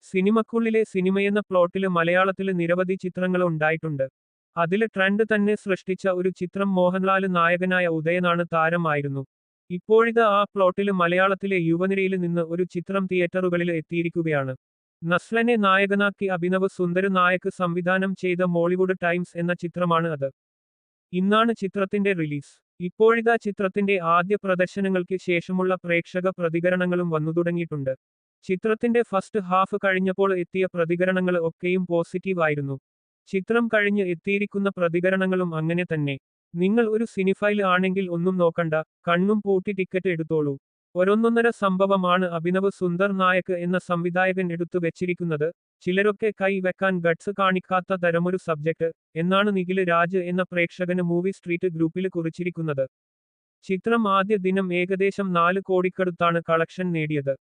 സിനിമക്കുള്ളിലെ സിനിമയെന്ന പ്ലോട്ടില് മലയാളത്തില് നിരവധി ചിത്രങ്ങൾ ഉണ്ടായിട്ടുണ്ട്. അതില് ട്രെൻഡ് തന്നെ സൃഷ്ടിച്ച ഒരു ചിത്രം മോഹൻലാല് നായകനായ ഉദയനാണ് താരമായിരുന്നു. ഇപ്പോഴിതാ ആ പ്ലോട്ടില് മലയാളത്തിലെ യുവനിരയില് നിന്ന് ഒരു ചിത്രം തിയേറ്ററുകളില് എത്തിയിരിക്കുകയാണ്. നസ്ലനെ നായകനാക്കി അഭിനവ് സുന്ദര് നായക് സംവിധാനം ചെയ്ത മോളിവുഡ് ടൈംസ് എന്ന ചിത്രമാണ് അത്. ഇന്നാണ് ചിത്രത്തിന്റെ റിലീസ്. ഇപ്പോഴിതാ ചിത്രത്തിന്റെ ആദ്യ പ്രദർശനങ്ങൾക്ക് ശേഷമുള്ള പ്രേക്ഷക പ്രതികരണങ്ങളും വന്നുതുടങ്ങിയിട്ടുണ്ട്. ചിത്രത്തിന്റെ ഫസ്റ്റ് ഹാഫ് കഴിഞ്ഞപ്പോൾ എത്തിയ പ്രതികരണങ്ങള് ഒക്കെയും പോസിറ്റീവ് ആയിരുന്നു. ചിത്രം കഴിഞ്ഞ് എത്തിയിരിക്കുന്ന പ്രതികരണങ്ങളും അങ്ങനെ തന്നെ. നിങ്ങൾ ഒരു സിനിഫൈൽ ആണെങ്കിൽ ഒന്നും നോക്കണ്ട, കണ്ണും പൂട്ടി ടിക്കറ്റ് എടുത്തോളൂ. ഒരൊന്നൊന്നര സംഭവമാണ് അഭിനവ് സുന്ദർ നായക് എന്ന സംവിധായകൻ എടുത്തു വെച്ചിരിക്കുന്നത്. ചിലരൊക്കെ കൈ വെക്കാൻ ഗട്സ് കാണിക്കാത്ത തരമൊരു സബ്ജക്ട് എന്നാണ് നിഖില് രാജ് എന്ന പ്രേക്ഷകന് മൂവി സ്ട്രീറ്റ് ഗ്രൂപ്പില് കുറിച്ചിരിക്കുന്നത്. ചിത്രം ആദ്യ ദിനം ഏകദേശം 4 കോടിക്കടുത്താണ് കളക്ഷൻ നേടിയത്.